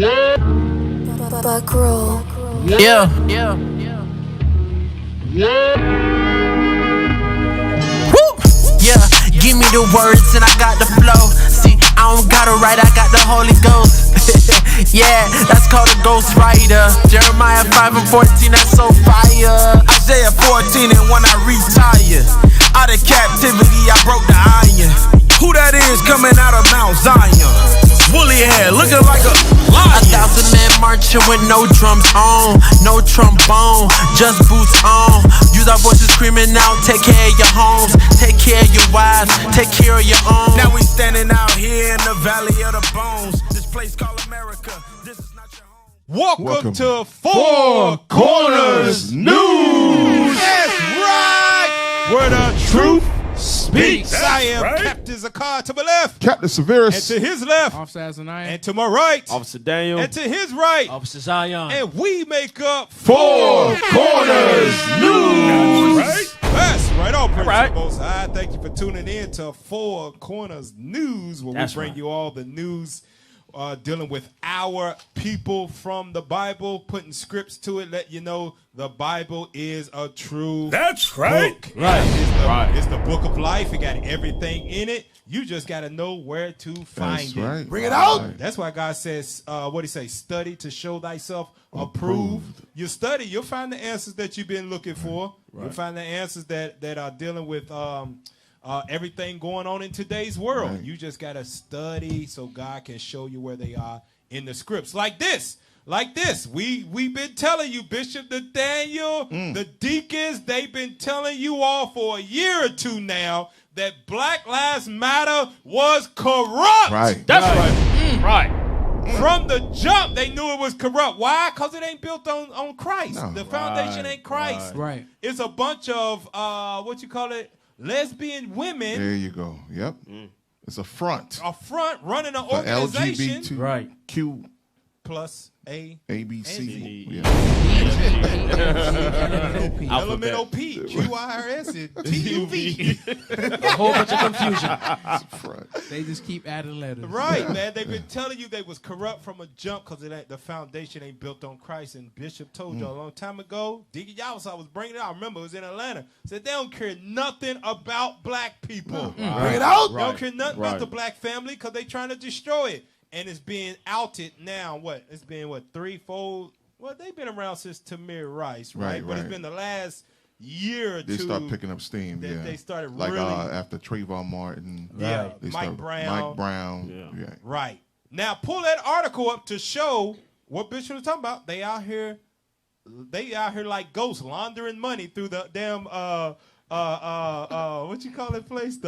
Buck roll. Yeah. Woo! Yeah, give me the words and I got the flow. See, I don't gotta write, I got the Holy Ghost. Yeah, that's called a Ghost Rider. Jeremiah 5:14, that's so fire. Isaiah 14, and when I retire out of captivity, I broke the iron. Who that is coming out of Mount Zion? Woolly hair, looking like a lion. 1,000 men marching with no drums on, no trombone, just boots on. Use our voices screaming out, take care of your homes, take care of your wives, take care of your own. Now we standing out here in the valley of the bones. This place called America. This is not your home. Welcome to Four Corners News. That's right. Where the truth speaks. I am right. Captain Zakar to my left. Captain And Severus. to his left. Officer Azaniah. And to my right. Officer Daniel. And to his right. Officer Zion. And we make up Four Corners News. Right? That's right on, Prince right. Most High. Thank you for tuning in to Four Corners News, where That's we bring right. you all the news dealing with our people from the Bible, putting scripts to it, let you know the Bible is a true That's right. book. Right. It's the book of life. It got everything in it. You just got to know where to find That's it. right. Bring it out. That's why God says, what he say? Study to show thyself approved. You study, you'll find the answers that you've been looking for. Right. You'll find the answers that are dealing with everything going on in today's world. Right. You just got to study so God can show you where they are in the scripts. Like this. We've been telling you, Bishop Nathaniel, the deacons, they've been telling you all for a year or two now that Black Lives Matter was corrupt. Right. That's right. Right. From the jump, they knew it was corrupt. Why? Because it ain't built on Christ. No. The foundation ain't Christ. Right. It's a bunch of, lesbian women There you go. Yep. It's a front. up front running an For organization. LGBTQ Right. Plus A. ABC. And Yeah. Elemental P, QIRS, and TUV. A whole bunch of confusion. It's a front. They just keep adding letters. Right, man. They've been telling you they was corrupt from a jump because the foundation ain't built on Christ. And Bishop told you a long time ago, Deacon Yawasa was bringing it out. I remember it was in Atlanta. Said they don't care nothing about black people. Bring it out. They don't care nothing about the black family because they trying to destroy it. And it's being outed now. It's been 3-4. Well, they've been around since Tamir Rice, right? But it's been the last year or They two. start picking up steam. that Yeah. they started like really. after Trayvon Martin. Yeah, They Mike start- Brown. Mike Brown. Yeah. Right. Now pull that article up to show what Bishop was talking about. They out here like ghosts laundering money through the damn what you call that place?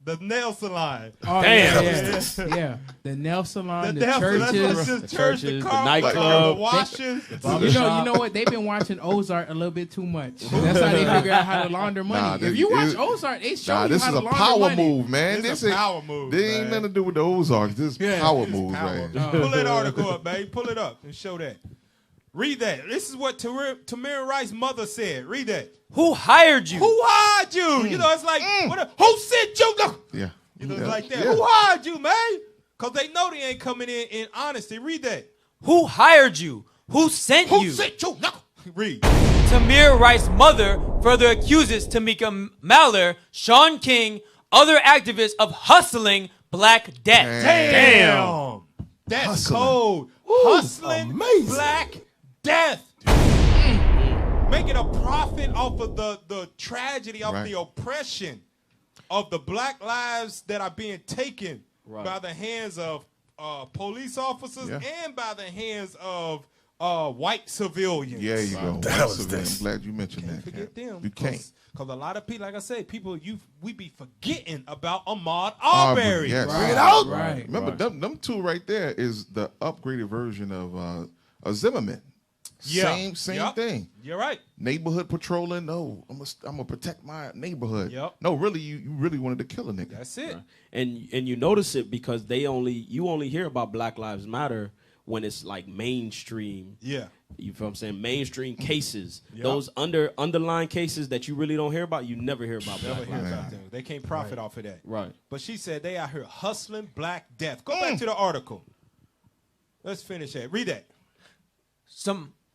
The nail salon. Oh, Damn. Yeah. The nail salon, the nail salon, churches. the church, the the car, nightclub. the washes. You know what? They've been watching Ozark a little bit too much. That's how they figure out how to launder money. If you watch Ozark, they show you this how is to a launder power money. move, man. It's This a power move. They ain't nothing to do with the Ozarks. This is power move, Power. right? Pull that article up, babe. Pull it up and show that. Read that. This is what Tamir Rice's mother said. Read that. Who hired you? Who hired you? You know, it's like, who sent you? Yeah. You know, it's Yeah. like that. Yeah. Who hired you, man? Because they know they ain't coming in honesty. Read that. Who hired you? Who sent Who you? sent you? No. Read. Tamir Rice's mother further accuses Tamika Mallory, Sean King, other activists of hustling Black death. Damn. That's Hustling. cold. Hustling amazing. Black death. Making a profit off of the tragedy of the oppression of the black lives that are being taken by the hands of police officers and by the hands of white civilians. Yeah, you go. I'm glad you mentioned that. Forget them. You can't. Because a lot of people, like I said, we be forgetting about Ahmaud Arbery. Yes. Bring it out. Right. Remember, them two right there is the upgraded version of Zimmerman. Yeah. Same thing. You're right. Neighborhood patrolling. No, I'm gonna protect my neighborhood. Yep. No, really, you really wanted to kill a nigga. That's it. And you notice it because you only hear about Black Lives Matter when it's like mainstream. Yeah. You feel what I'm saying? Mainstream cases. Yep. Those underlying cases that you really don't hear about, you never hear about Never Black hear Lives about Matter. them. They can't profit off of that. Right. But she said they out here hustling Black death. Go back to the article. Let's finish that. Read that.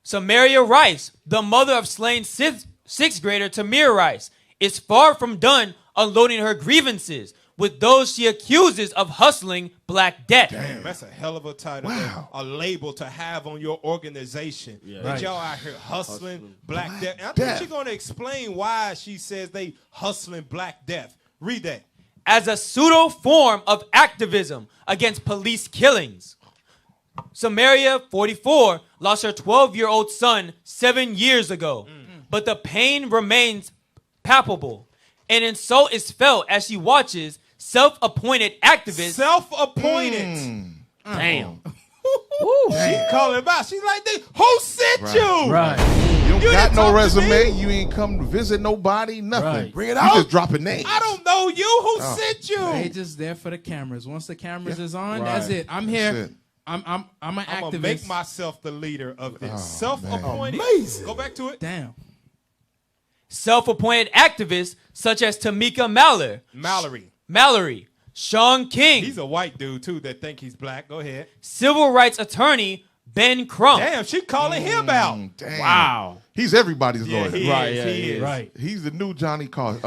Samaria Rice, the mother of slain sixth grader Tamir Rice, is far from done unloading her grievances with those she accuses of hustling Black debt. Damn, that's a hell of a title, a label to have on your organization. That y'all out here hustling Black death. And I think she's going to explain why she says they hustling Black death. Read that. As a pseudo form of activism against police killings. Samaria, 44, lost her 12-year-old son 7 years ago. But the pain remains palpable. An insult is felt as she watches self-appointed activists. Self-appointed. Damn. She calling him out. She's like, who sent you? Right. You don't got no to resume. me. You ain't come to visit nobody. Nothing. Right. Bring it out. You just dropping names. I don't know you. Who sent you? They just there for the cameras. Once the cameras is on, that's it. I'm here. That's it. I'm an I'm activist. going to make myself the leader of this. Self-appointed. Amazing. Go back to it. Damn. Self-appointed activists such as Tamika Mallory, Sean King, He's a white dude, too, that think he's black. Go ahead. civil rights attorney Ben Crump. Damn, she calling him out. Damn. Wow. He's everybody's Yeah, lawyer. he is. Right. He's the new Johnny Cochran.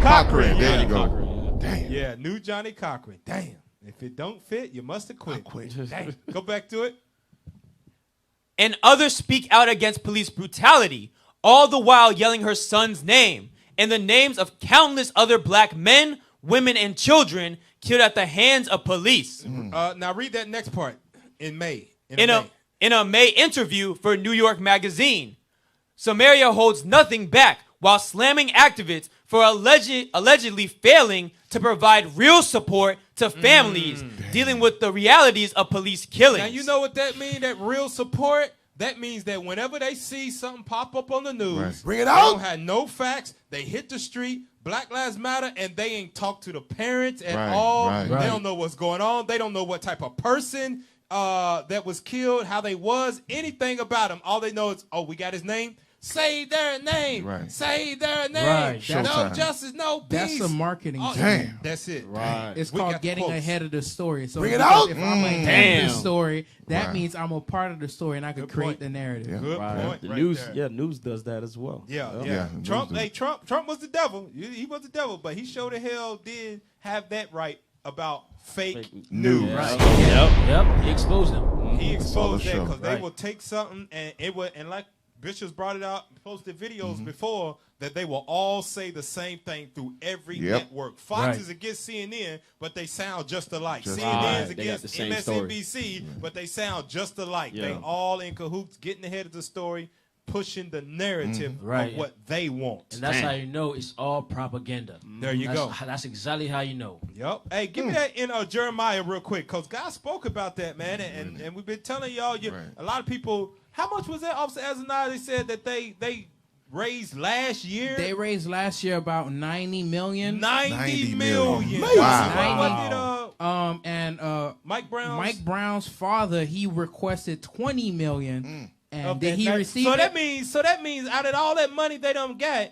Cochran. There Yeah. you go. Damn. Yeah, new Johnny Cochran. Damn. If it don't fit, you must have quit. Damn. Go back to it. And others speak out against police brutality, all the while yelling her son's name and the names of countless other Black men, women, and children killed at the hands of police. Now read that next part in May. In a May interview for New York Magazine, Samaria holds nothing back while slamming activists for allegedly failing to provide real support to families dealing with the realities of police killings. Now you know what that means, that real support? That means that whenever they see something pop up on the news, Bring it they out. don't have no facts, they hit the street, Black Lives Matter, and they ain't talk to the parents at all. right. They don't know what's going on. They don't know what type of person that was killed, how they was, anything about him. All they know is, we got his name. Say their name. Right. Say their name. Right. No Showtime. justice, no peace. That's some marketing. Damn. That's it. Right. It's We called got getting quotes. ahead of the story. So Bring it because out. If I'm ahead of Damn. the story, that Right. means I'm a part of the story and I can Good create point. the narrative. Yeah. Good Right. point. The right news, there. news does that as well. Yeah. Yeah, Trump was the devil. He was the devil, but he sure the hell did have that right about fake news. Right. Yep. He exposed them. He exposed that show. because they Right. will take something and it would, and like Bishop's brought it out, posted videos before, that they will all say the same thing through every Yep. network. Fox Right. is against CNN, but they sound just alike. Just CNN Right. is They got against the same MSNBC, but they sound just alike. They Yeah. all in cahoots, getting ahead of the story, pushing the narrative Right. of what they want. And that's how you know it's all propaganda. There you go. That's exactly how you know. Yep. Hey, give me that in Jeremiah real quick, because God spoke about that, man. And we've been telling y'all, a lot of people, how much was that, Officer Azaniah? They said that they raised last year? They raised last year about 90 million. 90 million. million. Wow. What did And Mike Brown's father, he requested 20 million. And Okay, did he now- receive so it? that means out of all that money they done got,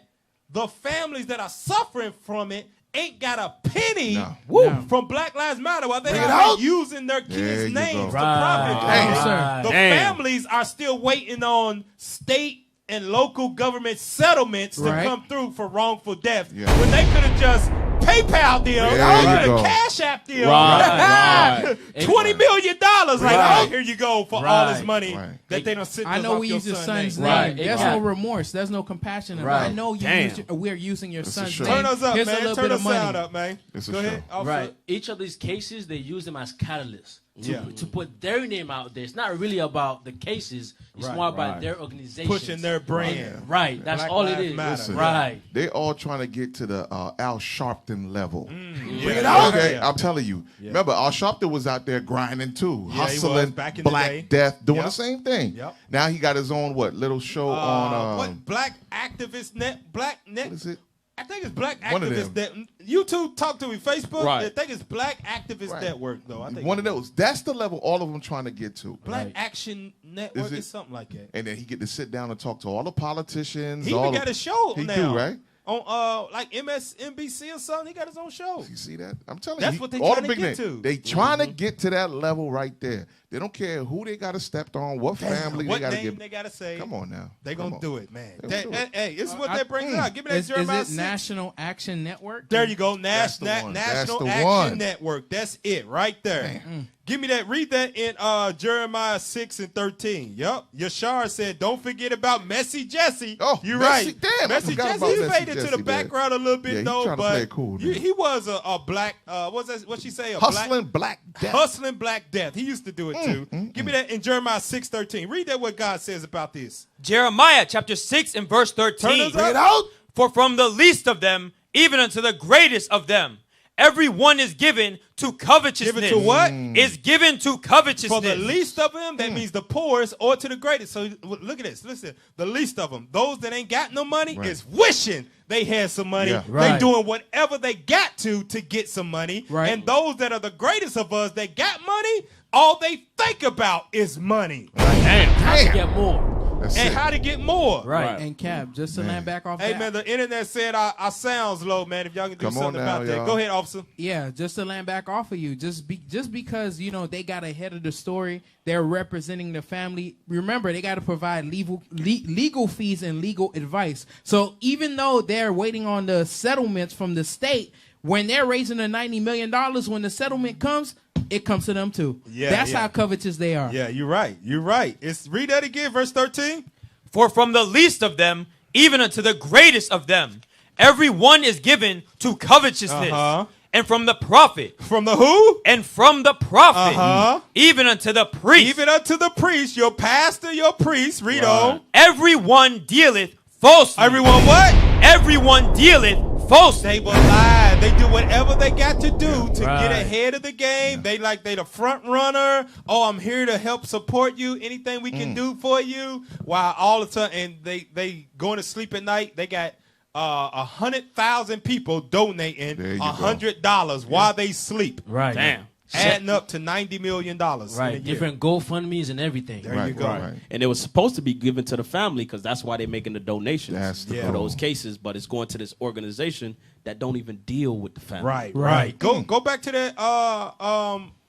the families that are suffering from it ain't got a penny No. from Black Lives Matter while they Bring it are out. using their There kids' you names go. to profit. Damn. Right. Sir. The Damn. families are still waiting on state and local government settlements to Right. come through for wrongful death Yeah. when they could have just PayPal them, There you could have go. Cash App them, Right. $20 million. Like, Right. oh, here you go for all Right. this money Right. that they don't sit. I know we use your son's name. Right. There's Right. no remorse. There's no compassion. Right. I know Damn. we're using your It's a son's show. name. Turn us up, Here's man. a little Turn bit the of money. sound up, man. It's a Go show. ahead, officer. Right. Each of these cases, they use them as catalysts Yeah. to put their name out there. It's not really about the cases. It's Right, more about right. their organization. Pushing their brand. Right. That's Black all it Lives is. Matter. Listen, Right. They all trying to get to the Al Sharpton level. Bring it out. Okay, I'm telling you. Remember, Al Sharpton was out there grinding too, Yeah, he was hustling, back in the Black day. Death, doing Yep. the same thing. Yep. Now he got his own little show on What Black Activist Net? Black Net. what is it? I think it's Black One of Activist them. Net. You two talk to me Facebook. Right. I think it's Black Activist Right. Network though. I think One of those. That's the level all of them trying to get to. Black Right. Action Network Is it- is something like that. And then he get to sit down and talk to all the politicians. He all even got a show he now do, right? on like MSNBC or something. He got his own show. You see that? I'm telling That's you. what they all trying the to big get names, to. They trying to get to that level right there. They don't care who they got to step on, what family What they got to name get. they got to say? Come on now. They Come gonna on. do it, man. They gonna do it. Hey, this is what that brings out. Give me that Is Jeremiah it 6. National Action Network? There you go. That's the one. National That's the Action one. Network. That's it right there. Give me that. Read that in Jeremiah 6 and 13. Yup. Yashar said, don't forget about Messy Jesse. Oh, you're Messy- right. damn, I Messy forgot Jesse, about he Messy faded to Jesse, the man. background a little bit, Yeah, he though. trying to But play it cool, man. he was a black, what's she say? Hustling Black Death. Hustling Black Death. He used to do it too. Give me that in Jeremiah 6:13. Read that what God says about this. Jeremiah chapter 6 and verse Turn 13. us up. For from the least of them, even unto the greatest of them, every one is given to covetousness. Given to what? Is given to covetousness. For the least of them, that means the poorest, or to the greatest. So look at this. Listen, the least of them, those that ain't got no money, Right. is wishing they had some money. Yeah. They Right. doing whatever they got to get some money. Right. And those that are the greatest of us that got money, all they think about is money How to get more. That's and it. how to get more. Right. And Cap, just to land back off Hey, that. man, the internet said our sound's low, man. If y'all can do Come on something now, about that. y'all. Go ahead, officer. Yeah, just to land back off of you, just because they got ahead of the story, they're representing the family. Remember, they got to provide legal fees and legal advice. So even though they're waiting on the settlements from the state, when they're raising the $90 million, when the settlement comes, it comes to them too. Yeah, That's yeah. how covetous they are. Yeah, you're right. You're right. Read that again, verse 13. For from the least of them, even unto the greatest of them, every one is given to covetousness. Uh-huh. And from the prophet, From the who? and from the prophet, Uh-huh. even unto the priest, Even unto the priest, your pastor, your priest. Read on. everyone dealeth falsely. Everyone what? Everyone dealeth falsely. They will lie. They do whatever they got to do to Right. get ahead of the game. They the front runner. Oh, I'm here to help support you. Anything we can do for you. While all the time, and they going to sleep at night. They got 100,000 people donating There you go. $100 while they sleep. Right. Damn. Adding up to $90 million. Right. Different GoFundMe's and everything. There Right, you go. right. And it was supposed to be given to the family because that's why they're making the donations That's the for goal. those cases. But it's going to this organization that don't even deal with the family. Right. Go back to that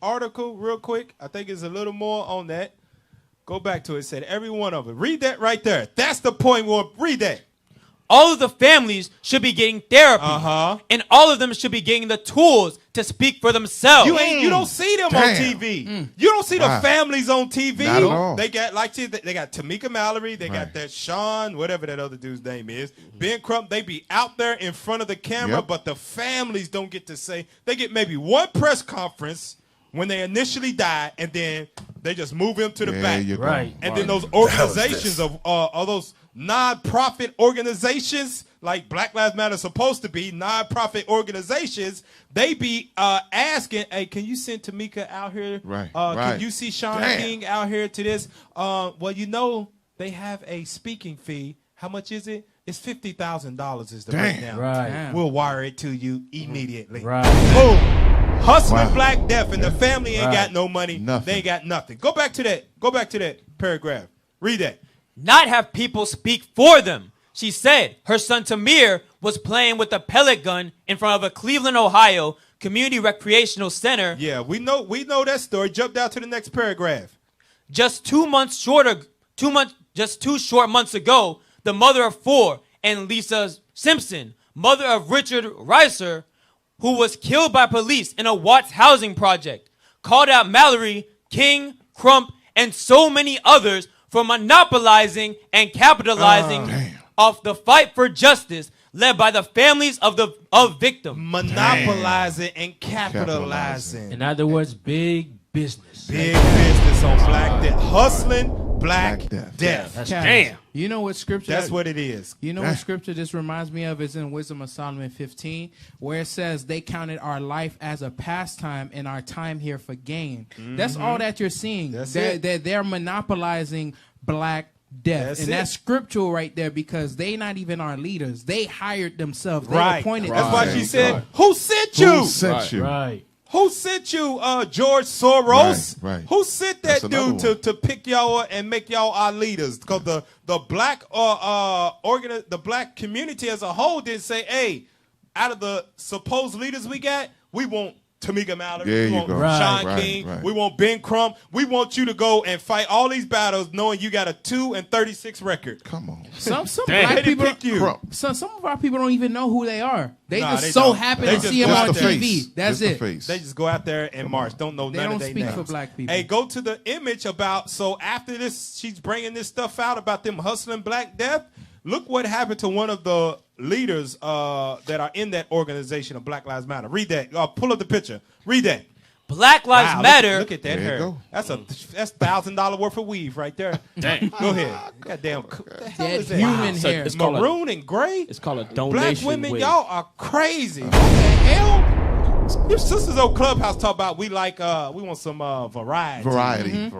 article real quick. I think it's a little more on that. Go back to it. It said every one of them. Read that right there. That's the point. We'll read that. All of the families should be getting therapy. Uh-huh. And all of them should be getting the tools to speak for themselves. You don't see them on Damn. TV. You don't see the Wow. families on TV. Not at all. They got they got Tamika Mallory. They got Right. that Sean, whatever that other dude's name is. Ben Crump. They be out there in front of the camera, Yep. but the families don't get to say. They get maybe one press conference when they initially die, and then they just move him to the There back. you go. Right. And then those organizations of those non-profit organizations like Black Lives Matter is supposed to be non-profit organizations, they be asking, hey, can you send Tamika out here? Right, Can right. you see Sean Damn. King out here to this? Well, they have a speaking fee. How much is it? It's $50,000 is the Damn. breakdown. Right. Damn. We'll wire it to you immediately. Right. Boom. Hustling Wow. Black Death, and the family ain't Right. got no money. Nothing. They ain't got nothing. Go back to that paragraph. Read that. Not have people speak for them. She said her son Tamir was playing with a pellet gun in front of a Cleveland, Ohio community recreational center. Yeah, we know that story. Jump down to the next paragraph. Just 2 short months ago, the mother of 4 and Lisa Simpson, mother of Richard Reiser, who was killed by police in a Watts housing project, called out Mallory, King, Crump, and so many others for monopolizing and capitalizing off the fight for justice led by the families of victims. Monopolizing and capitalizing. In other words, big business. Big business on Black Death. Hustling Black Black Death. That's Cap, damn. You know what scripture? That's what it is. You know what scripture this reminds me of is in Wisdom of Solomon 15, where it says they counted our life as a pastime and our time here for gain. That's all that you're seeing. That's They're monopolizing Black Death. That's and it. that's scriptural right there because they not even our leaders. They hired themselves. They Right. appointed That's why themselves. she said, Right. who sent you? Who sent you? Right. Who sent you, George Soros? Right. Who sent That's that another dude to pick y'all and make y'all our leaders? Because the black the black community as a whole didn't say, hey, out of the supposed leaders we got, we want Tamika Mallory, There we you want go. Sean Right, King, right. we want Ben Crump. We want you to go and fight all these battles knowing you got a 2-36 record. Come on. Some They black didn't people, pick you. Crump. some of our people don't even know who they are. They Nah, just they so don't. happen They to just see them go on out there. TV. That's Just the it. face. They just go out there and march. Don't know They none don't of their speak names. for black people. Hey, go to the image about, so after this, she's bringing this stuff out about them hustling Black Death. Look what happened to one of the leaders that are in that organization of Black Lives Matter. Read that. Pull up the picture. Read that. Black Lives Wow, Matter. Look at that There you hair. go. That's $1,000 worth of weave right there. Dang. Go ahead. Goddamn. What the hell Dead is that? human So hair. it's called a- Maroon and gray. It's called a donation. Black women, wig. y'all are crazy. What the hell? Your sisters on Clubhouse talk about we want some variety. Variety.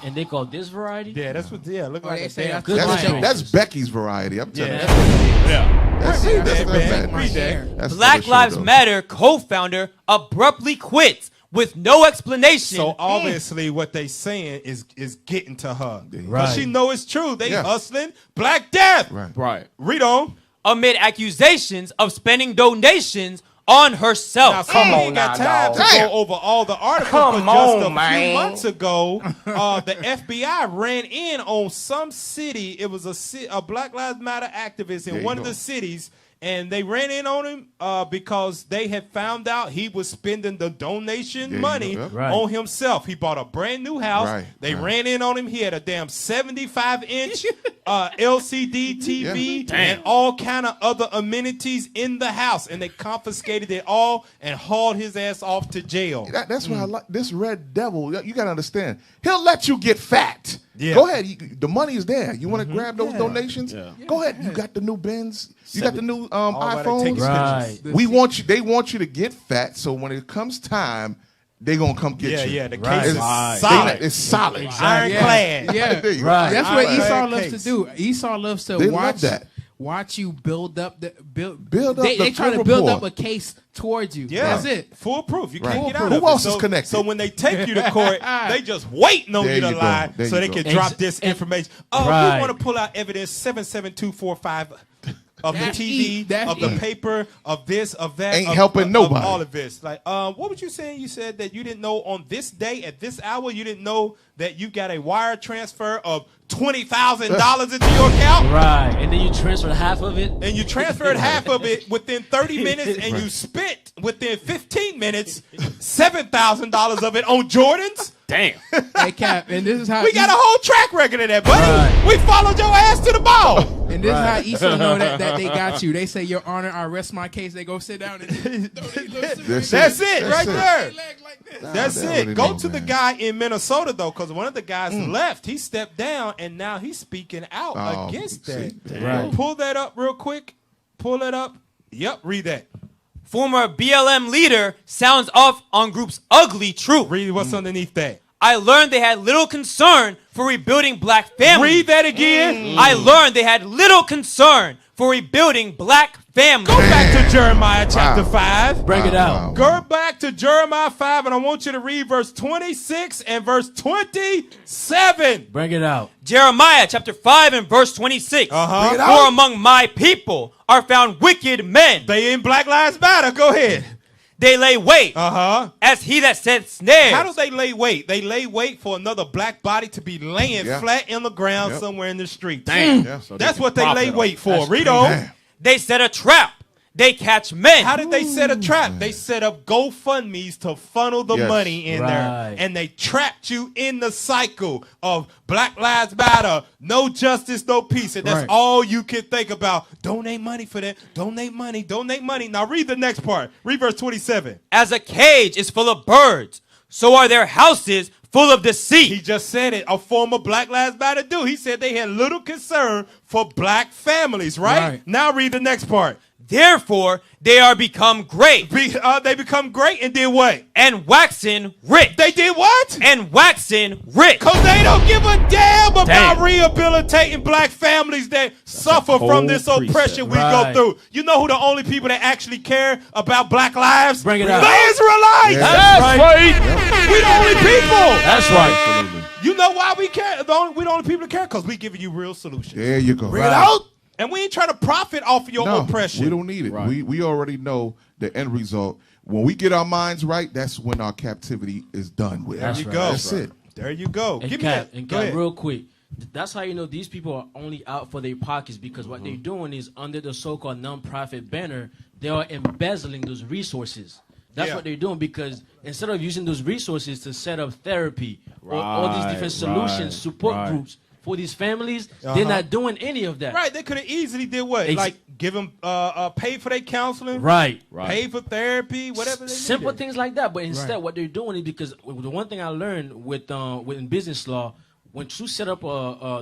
And they call this variety? Yeah, that's what. Yeah, look Oh, like they a say damn. that's That's, Good that's Becky's variety. I'm telling Yeah. you. That's Read that's that, not man. bad. Read that. That's Black another show, Lives though. Matter co-founder abruptly quits with no explanation. So obviously, what they saying is getting to her. Right. But she know it's true. They Yeah. hustling Black Death. Right. Right. Read on. amid accusations of spending donations on herself. Now, come on, ain't got time to Damn. go over all the articles, Come but just on, a man. few months ago, the FBI ran in on some city. It was a Black Lives Matter activist There in you one of go. the cities, and they ran in on him because they had found out he was spending the donation There you money go. Yep. Right. on himself. He bought a brand new house. Right, They right. ran in on him. He had a damn 75-inch LCD TV Yeah. and all kind of other amenities in the house, and they confiscated it all and hauled his ass off to jail. That's why I like this red devil. You got to understand. He'll let you get fat. Yeah. Go ahead. The money is there. You want to grab those donations? Yeah. Go ahead. You got the new Benz. You got the new right, take iPhones. it. Right. We want you. They want you to get fat. So when it comes time, they gonna come get Yeah, you. yeah. The Right. case is Right. solid. It's solid. Ironclad. Yeah. There you go. Right. That's what Right. Esau Right. loves Case. to do. Esau loves to They love watch that. watch you build up Build up They the try to good build rapport. up a case towards you. Yeah. That's it. Foolproof. You Right. can't get out Who of it. else is So- connected? So when they take you to court, they just waiting on There you to you go. lie There so you they go. can drop Ex- this and- information. Right. We want to pull out evidence 77245 of the That's TV, E. That's of the E. paper, of this, of that. Ain't of, helping of nobody. all of this. Like, what was you saying? You said that you didn't know on this day, at this hour, you didn't know that you got a wire transfer of $20,000 into your account? Right. And then you transfer half of it. And you transferred half of it within 30 minutes, and you spent within 15 minutes $7,000 of it on Jordans. Damn. Hey, Cap, and this is how We got a whole track record of that, buddy. Right. We followed your ass to the ball. And this is how Esau know that they got you. They say, Your Honor, I rest my case. They go sit down and That's it, right there. That's they it. really Go know, to the man. guy in Minnesota, though, because one of the guys left. He stepped down, and now he's speaking out Oh, against see, that. there you Right. go. Pull that up real quick. Pull it up. Yep, read that. Former BLM leader sounds off on group's ugly truth. Read what's underneath that. I learned they had little concern for rebuilding black families. Read that again. I learned they had little concern for rebuilding black families. Go back to Jeremiah chapter Wow. 5. Break it out. Go back to Jeremiah 5, and I want you to read verse 26 and verse 27. Bring it out. Jeremiah chapter 5 and verse 26. Uh-huh. Read it For out. among my people are found wicked men. They in Black Lives Matter. Go ahead. They lay wait Uh-huh. as he that set snares. How do they lay wait? They lay wait for another black body to be laying Yeah. flat in the ground Yep. somewhere in the street. Yeah, so That's can what they profit lay off. wait for. That's Read crazy. on. Damn. They set a trap. They catch men. How did they set a trap? They set up GoFundMe's to funnel the Yes. money in there. Right. And they trapped you in the cycle of Black Lives Matter, no justice, no peace. And that's Right. all you can think about. Donate money for that. Donate money. Donate money. Now read the next part. Read verse 27. As a cage is full of birds, so are their houses full of deceit. He just said it. A former Black Lives Matter dude. He said they had little concern for black families, right? Right. Now read the next part. Therefore, they are become great. They become great and did what? And waxen rich. They did what? And waxen rich. Because they don't give a damn about rehabilitating black families that suffer from this oppression we go through. You know who the only people that actually care about black lives? Bring it out. The Israelites. Yeah. That's right. We the only people. That's right. Absolutely. You know why we care? We the only people that care because we giving you real solutions. There you go. Bring it out. And we ain't trying to profit off of your oppression. We don't need it. Right. We already know the end result. When we get our minds right, that's when our captivity is done with. There you go. That's it. There you go. And Give me that. And Go Cap, ahead. real quick. That's how you know these people are only out for their pockets because what they're doing is under the so-called nonprofit banner, they are embezzling those resources. That's what they're doing because instead of using those resources to set up therapy or all these different solutions, support groups for these families, they're not doing any of that. Right, they could have easily did what? Like give them pay for their counseling, Right. pay for therapy, whatever they Simple needed. things like that. But instead, what they're doing is because the one thing I learned within business law, when you set up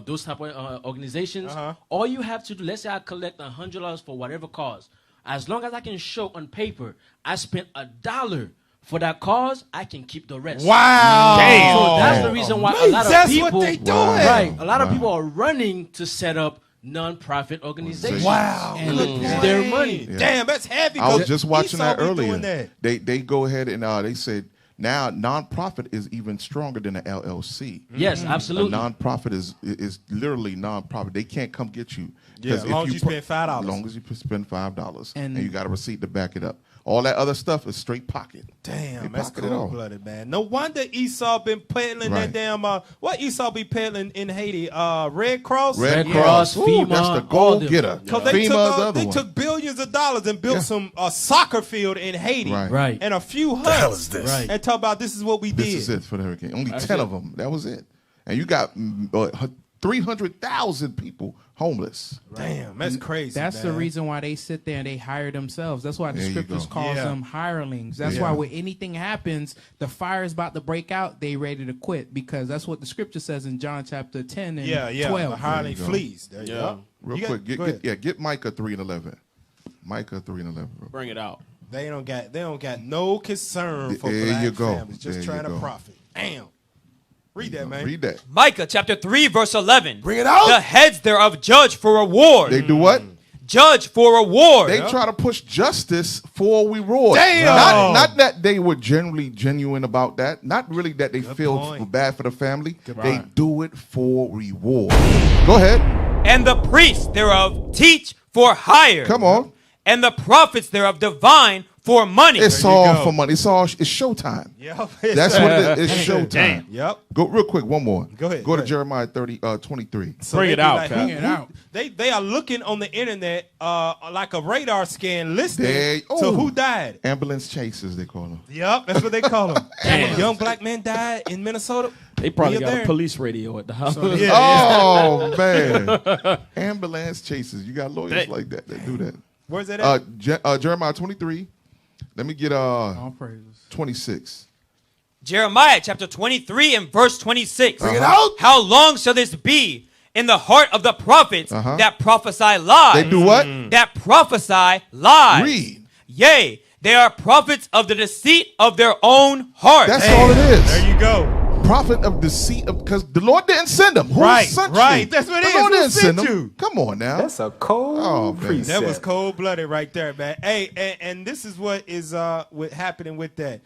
those type of organizations, all you have to do, let's say I collect $100 for whatever cause. As long as I can show on paper I spent $1 for that cause, I can keep the rest. Wow. Damn. So that's the reason why a lot of That's people, what they doing. right? A lot of people are running to set up non-profit organizations. Wow. And Look lose at their that. money. Yeah. Damn, that's heavy. I was just watching Esau that be earlier. doing that. They go ahead and they said now nonprofit is even stronger than an LLC. Yes, absolutely. A nonprofit is literally nonprofit. They can't come get you. Yeah, as long as you spend $5. As long as you spend $5, And you got a receipt to back it up. All that other stuff is straight pocket. Damn, They that's pocket it all. cold-blooded, man. No wonder Esau been peddling that Right. damn. What Esau be peddling in Haiti? Red Cross. Red Cross, Ooh, FEMA, that's the all goal them. getter. Because FEMA they is took the other they one. took billions of dollars and built some soccer field in Haiti, Right. Right. and a few huts, Right. and talk about this is what we This did. is it for the hurricane. Only 10 of them. That was it. And you got 300,000 people homeless. Damn, that's crazy. That's the man. reason why they sit there and they hire themselves. That's why the There you scriptures go. calls Yeah. them hirelings. That's Yeah. why when anything happens, the fire is about to break out, they ready to quit because that's what the scripture says in John chapter 10 and Yeah, 12. the hireling There you go. flees. There you go. Real You got- quick, go ahead. get Micah 3:11. Micah 3:11. Bring it out. They don't got no concern for There black you go. families, just There trying you to go. profit. Damn. Read that, man. Read that. Micah chapter 3 verse 11. Bring it out. The heads thereof judge for reward. They do what? Judge for reward. They try to push justice for reward. Damn. Not that they were generally genuine about that. Not really that they feel point. bad for the family. They point. do it for reward. Go ahead. And the priests thereof teach for hire. Come on. And the prophets thereof divine for money. It's There you all go. for money. It's showtime. Yep. That's what it is. It's showtime. Yep. Go real quick. One more. Go ahead, Go go to ahead. Jeremiah 23. So Bring they it be out, like, Cap. Bring it out. They are looking on the internet like a radar scan listening They- to ooh. who died. Ambulance chasers, they call them. Yep, that's what they call them. Young black man died in Minnesota. They probably We got there. a police radio at the house. Yeah. Oh man, ambulance chasers. You got lawyers like that do that. Where's that at? Jeremiah 23. Let me get All praises. 26. Jeremiah chapter 23 and verse 26. Bring it out. How long shall this be in the heart of the prophets that prophesy lies? They do what? That prophesy lies. Read. Yea, they are prophets of the deceit of their own heart. That's all it is. There you go. Prophet of deceit, because the Lord didn't send them. Who Right, sent right. you? That's what it the is. Lord Who didn't sent send you? them. Come on now. That's a cold Oh, man. precept. That was cold-blooded right there, man. Hey, and this is what is what happening with that.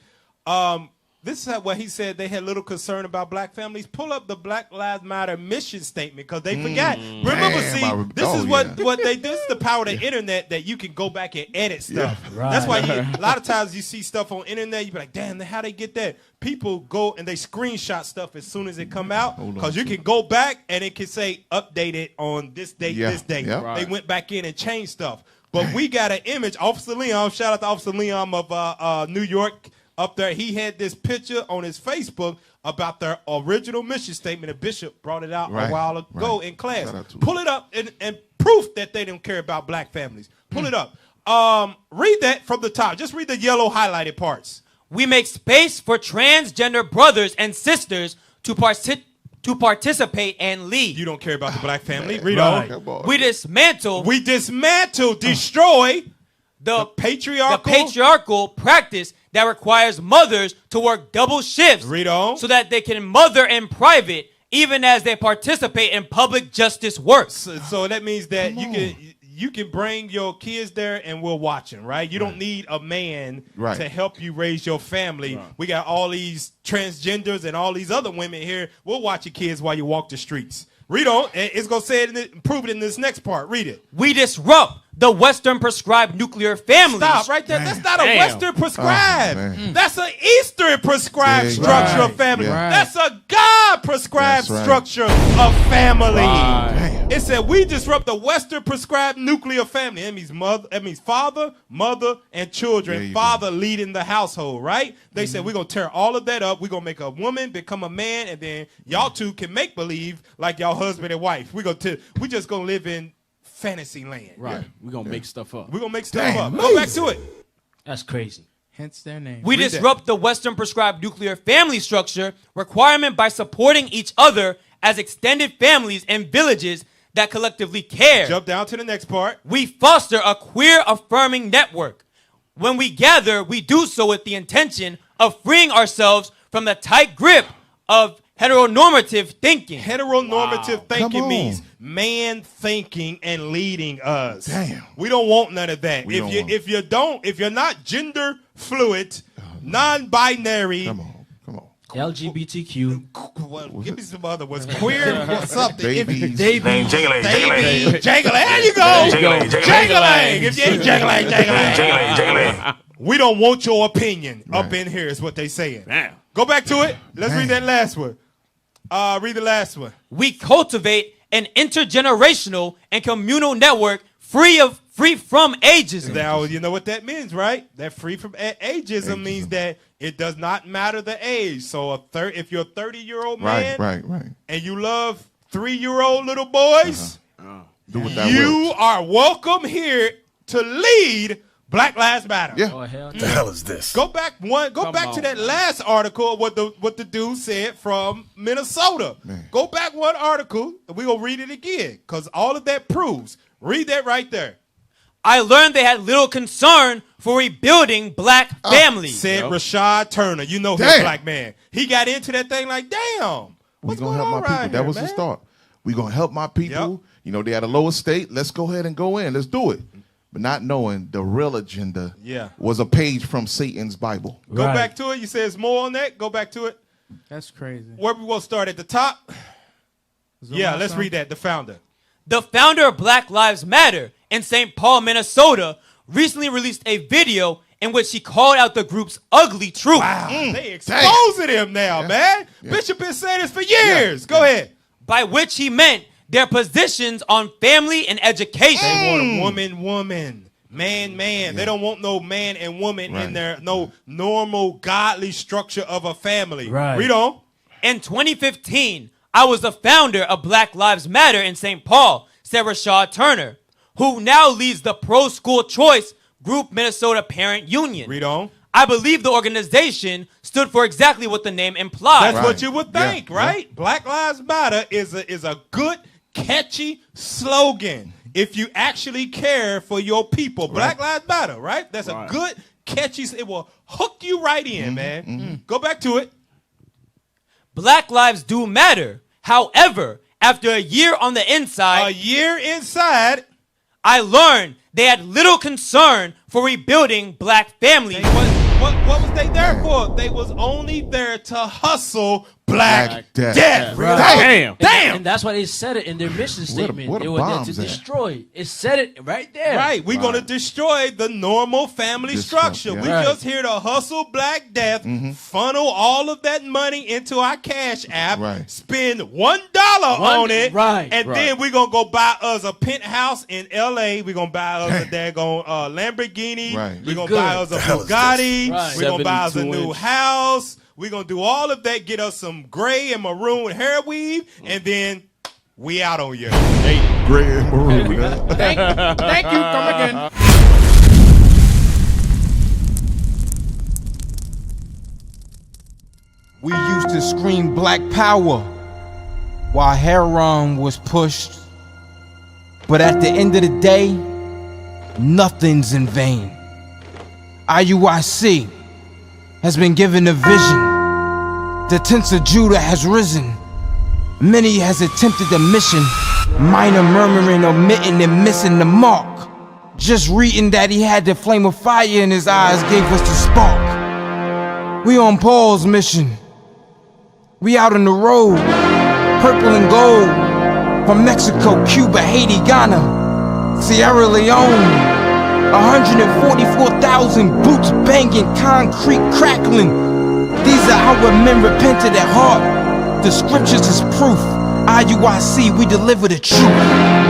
This is what he said. They had little concern about black families. Pull up the Black Lives Matter mission statement because they forgot. Remember, Damn, this is what yeah. what they do. This is the power of the internet that you can go back and edit stuff. That's why a lot of times you see stuff on internet. You be like, damn, how they get that? People go and they screenshot stuff as soon as it come out because you can go back and it can say updated on this date, this date. Yeah. They went back in and changed stuff. But we got an image. Officer Leon, shout out to Officer Leon of New York. Up there, he had this picture on his Facebook about their original mission statement. The bishop brought it out a while ago in class. Shout out to Pull it up and proof that they don't care about black families. Pull it up. Read that from the top. Just read the yellow highlighted parts. We make space for transgender brothers and sisters to participate and lead. You don't care about the black family. Read Right. on. Come on. We dismantle We dismantle, destroy the patriarchal practice that requires mothers to work double shifts. Read on. So that they can mother in private, even as they participate in public justice work. So that means that you can bring your kids there and we're watching, right? You don't need a man to help you raise your family. Right. We got all these transgenders and all these other women here. We'll watch your kids while you walk the streets. Read on. It's going to say it, prove it in this next part. Read it. We disrupt the Western prescribed nuclear family. Stop right there. That's not a Western prescribed. That's an Eastern prescribed structure of family. Yeah. That's a God prescribed structure of family. It said we disrupt the Western prescribed nuclear family. That means father, mother, and children. Father leading the household, right? They said we're going to tear all of that up. We're going to make a woman become a man, and then y'all two can make believe like y'all husband and wife. We just going to live in fantasy land. Right. We're going to make stuff up. We're going to make stuff up. Go back to it. That's crazy. Hence their name. We disrupt the Western prescribed nuclear family structure requirement by supporting each other as extended families and villages that collectively care. Jump down to the next part. We foster a queer affirming network. When we gather, we do so with the intention of freeing ourselves from the tight grip of heteronormative thinking. Heteronormative thinking means man thinking and leading us. Damn. We don't want none of that. If you're not gender fluid, non-binary. Come on. LGBTQ. Well, give me some other ones. Queer or something. Babies. Jangling. There you go. Jangling. If you ain't jangling. We don't want your opinion up in here is what they saying. Damn. Go back to it. Let's read that last one. Read the last one. We cultivate an intergenerational and communal network free from ageism. Now, you know what that means, right? That free from ageism means that it does not matter the age. So if you're a 30-year-old man right. and you love 3-year-old little boys, Do what that you are welcome here to lead Black Lives Matter. Yeah. Oh, hell. The hell is this? Go back to that last article, what the dude said from Minnesota. Man. Go back one article, and we're going to read it again, because all of that proves. Read that right there. I learned they had little concern for rebuilding black families. Said Rashad Turner. You know his black man. He got into that thing like, damn. We're going to help my people. That was the start. We're going to help my people. Yep. You know, they had a lower state. Let's go ahead and go in. Let's do it. But not knowing the real agenda was a page from Satan's Bible. Go back to it. You said it's more on that. Go back to it. That's crazy. Where we will start at the top. Let's read that. The founder. The founder of Black Lives Matter in St. Paul, Minnesota, recently released a video in which he called out the group's ugly truth. Wow. They exposing him now, man. Bishop been saying this for years. Go ahead. By which he meant their positions on family and education. They want woman, man. They don't want no man and woman in their no normal godly structure of a family. Right. Read on. In 2015, I was the founder of Black Lives Matter in St. Paul, said Rashad Turner, who now leads the pro-school choice group Minnesota Parent Union. Read on. I believe the organization stood for exactly what the name implies. That's what you would think, right? Black Lives Matter is a good, catchy slogan. If you actually care for your people, Black Lives Matter, right? That's a good, catchy. It will hook you right in, man. Go back to it. Black lives do matter. However, after a year on the inside, I learned they had little concern for rebuilding black families. What was they there for? They was only there to hustle Black death. Right. Damn. And that's why they said it in their mission statement. They were there to destroy. It said it right there. Right. We're going to destroy the normal family structure. We just here to hustle Black death, funnel all of that money into our cash app, spend $1 on it, and then we're going to go buy us a penthouse in L.A. We're going to buy us a daggone Lamborghini. We're going to buy us a Bugatti. We're going to buy us a new house. We're going to do all of that, get us some gray and maroon hair weave, and then we out on you. Gray and maroon. Thank you. Come again. We used to scream Black Power while heroin was pushed. But at the end of the day, nothing's in vain. IUIC has been given a vision. The tents of Judah has risen. Many has attempted the mission. Minor murmuring, omitting, and missing the mark. Just reading that he had the flame of fire in his eyes gave us the spark. We on Paul's mission. We out on the road, purple and gold. From Mexico, Cuba, Haiti, Ghana, Sierra Leone. 144,000 boots banging, concrete crackling. These are our men repented at heart. The scriptures is proof. IUIC, we deliver the truth.